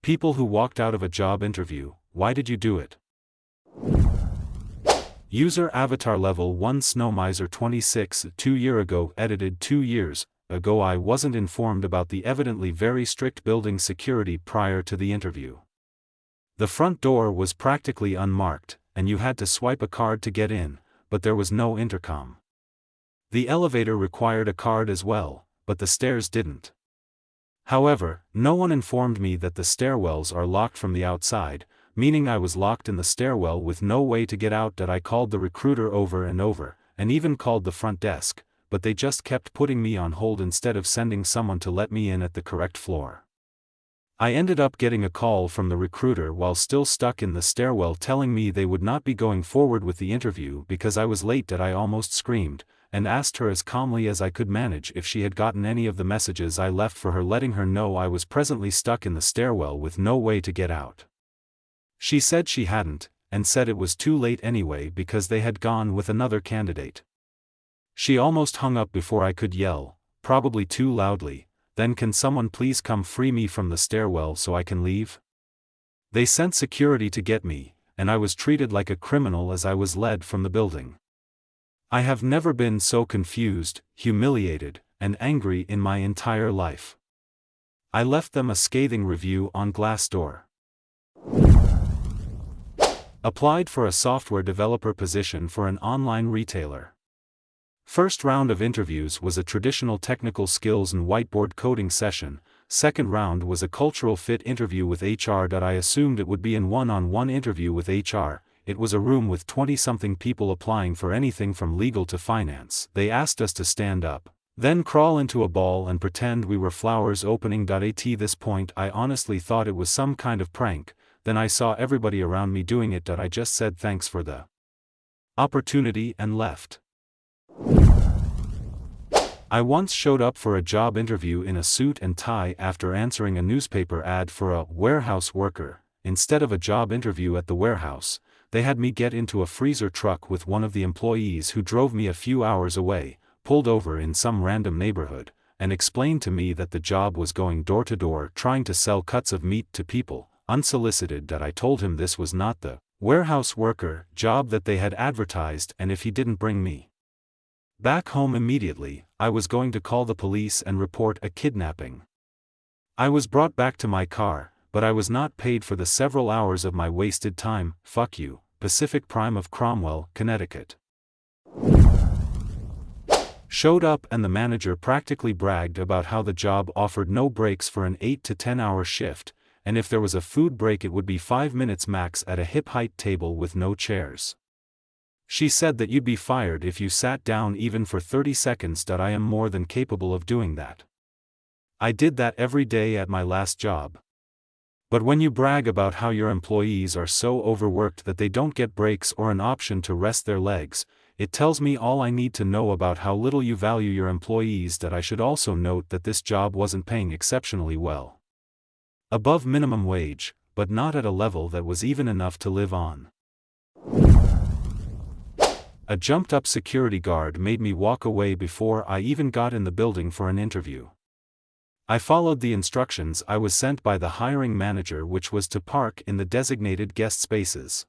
People who walked out of a job interview, why did you do it? User avatar level 1 Snowmiser 26 2 year ago edited 2 years ago I wasn't informed about the evidently very strict building security prior to the interview. The front door was practically unmarked, and you had to swipe a card to get in, but there was no intercom. The elevator required a card as well, but the stairs didn't. However, no one informed me that the stairwells are locked from the outside, meaning I was locked in the stairwell with no way to get out. That I called the recruiter over and over, and even called the front desk, but they just kept putting me on hold instead of sending someone to let me in at the correct floor. I ended up getting a call from the recruiter while still stuck in the stairwell telling me they would not be going forward with the interview because I was late. That I almost screamed, and asked her as calmly as I could manage if she had gotten any of the messages I left for her letting her know I was presently stuck in the stairwell with no way to get out. She said she hadn't, and said it was too late anyway because they had gone with another candidate. She almost hung up before I could yell, probably too loudly, "Then can someone please come free me from the stairwell so I can leave?" They sent security to get me, and I was treated like a criminal as I was led from the building. I have never been so confused, humiliated, and angry in my entire life. I left them a scathing review on Glassdoor. Applied for a software developer position for an online retailer. First round of interviews was a traditional technical skills and whiteboard coding session. Second round was a cultural fit interview with HR. I assumed it would be a one-on-one interview with HR. It was a room with 20-something people applying for anything from legal to finance. They asked us to stand up, then crawl into a ball and pretend we were flowers opening. At this point I honestly thought it was some kind of prank. Then I saw everybody around me doing it. I just said thanks for the opportunity and left. I once showed up for a job interview in a suit and tie after answering a newspaper ad for a warehouse worker. Instead of a job interview at the warehouse, they had me get into a freezer truck with one of the employees who drove me a few hours away, pulled over in some random neighborhood, and explained to me that the job was going door to door trying to sell cuts of meat to people, unsolicited. That I told him this was not the warehouse worker job that they had advertised, and if he didn't bring me back home immediately, I was going to call the police and report a kidnapping. I was brought back to my car, but I was not paid for the several hours of my wasted time. Fuck you, Pacific Prime of Cromwell, Connecticut. Showed up and the manager practically bragged about how the job offered no breaks for an 8 to 10 hour shift, and if there was a food break it would be 5 minutes max at a hip-height table with no chairs. She said that you'd be fired if you sat down even for 30 seconds. I am more than capable of doing that. I did that every day at my last job. But when you brag about how your employees are so overworked that they don't get breaks or an option to rest their legs, it tells me all I need to know about how little you value your employees. I should also note that this job wasn't paying exceptionally well. Above minimum wage, but not at a level that was even enough to live on. A jumped-up security guard made me walk away before I even got in the building for an interview. I followed the instructions I was sent by the hiring manager, which was to park in the designated guest spaces.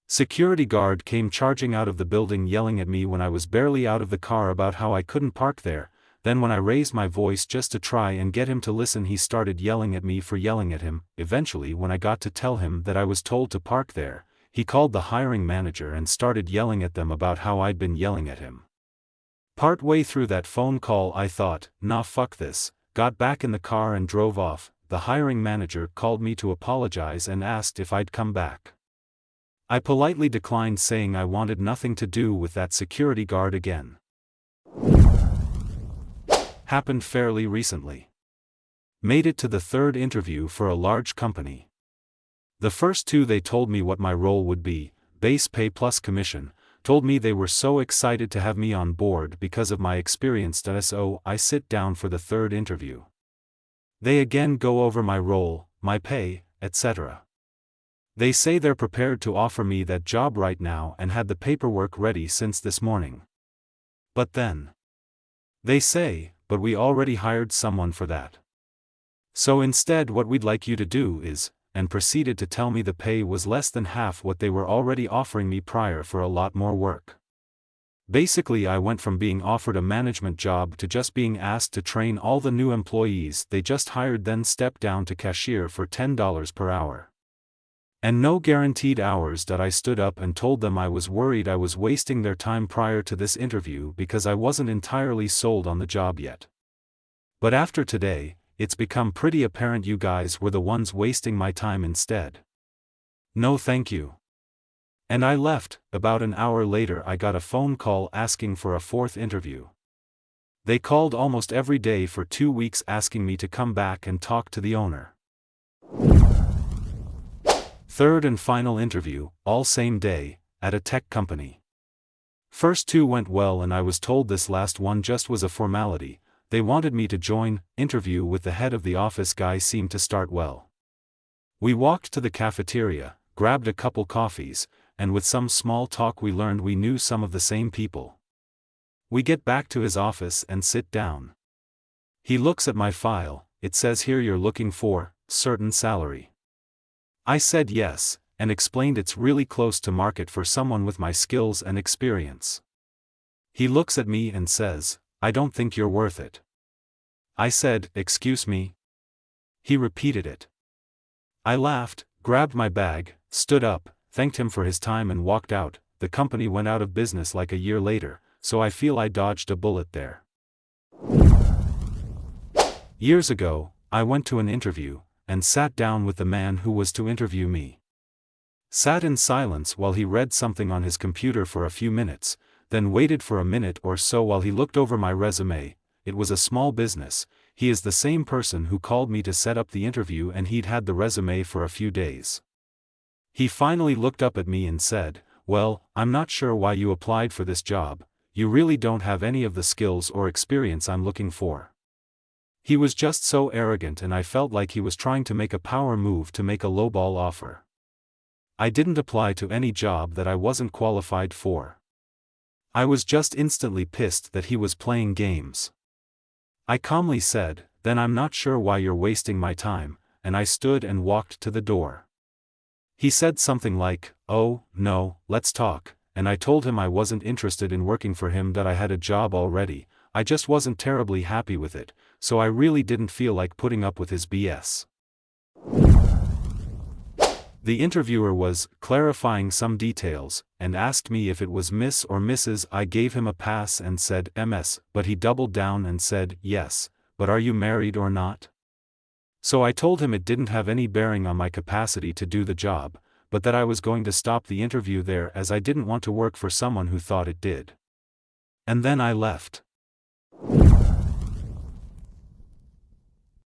Security guard came charging out of the building yelling at me when I was barely out of the car about how I couldn't park there. Then when I raised my voice just to try and get him to listen, he started yelling at me for yelling at him. Eventually, when I got to tell him that I was told to park there, he called the hiring manager and started yelling at them about how I'd been yelling at him. Part way through that phone call I thought, nah, fuck this, got back in the car and drove off. The hiring manager called me to apologize and asked if I'd come back. I politely declined, saying I wanted nothing to do with that security guard again. Happened fairly recently. Made it to the third interview for a large company. The first two they told me what my role would be, base pay plus commission, told me they were so excited to have me on board because of my experience. So I sit down for the third interview. They again go over my role, my pay, etc. They say they're prepared to offer me that job right now and had the paperwork ready since this morning. But then they say, but we already hired someone for that. So instead what we'd like you to do is, and proceeded to tell me the pay was less than half what they were already offering me prior for a lot more work. Basically I went from being offered a management job to just being asked to train all the new employees they just hired, then step down to cashier for $10 per hour. And no guaranteed hours. I stood up and told them I was worried I was wasting their time prior to this interview because I wasn't entirely sold on the job yet. But after today, it's become pretty apparent you guys were the ones wasting my time instead. No thank you. And I left. About an hour later I got a phone call asking for a fourth interview. They called almost every day for 2 weeks asking me to come back and talk to the owner. Third and final interview, all same day, at a tech company. First 2 went well and I was told this last one just was a formality. They wanted me to join. Interview with the head of the office guy seemed to start well. We walked to the cafeteria, grabbed a couple coffees, and with some small talk we learned we knew some of the same people. We get back to his office and sit down. He looks at my file. It says here you're looking for certain salary. I said yes, and explained it's really close to market for someone with my skills and experience. He looks at me and says, I don't think you're worth it. I said, excuse me? He repeated it. I laughed, grabbed my bag, stood up, thanked him for his time and walked out. The company went out of business like a year later, so I feel I dodged a bullet there. Years ago, I went to an interview, and sat down with the man who was to interview me. Sat in silence while he read something on his computer for a few minutes, then waited for a minute or so while he looked over my resume. It was a small business. He is the same person who called me to set up the interview and he'd had the resume for a few days. He finally looked up at me and said, well, I'm not sure why you applied for this job. You really don't have any of the skills or experience I'm looking for. He was just so arrogant and I felt like he was trying to make a power move to make a lowball offer. I didn't apply to any job that I wasn't qualified for. I was just instantly pissed that he was playing games. I calmly said, then I'm not sure why you're wasting my time, and I stood and walked to the door. He said something like, oh, no, let's talk, and I told him I wasn't interested in working for him, that I had a job already. I just wasn't terribly happy with it, so I really didn't feel like putting up with his BS. The interviewer was clarifying some details, and asked me if it was Miss or Mrs. I gave him a pass and said MS, but he doubled down and said, yes, but are you married or not? So I told him it didn't have any bearing on my capacity to do the job, but that I was going to stop the interview there as I didn't want to work for someone who thought it did. And then I left.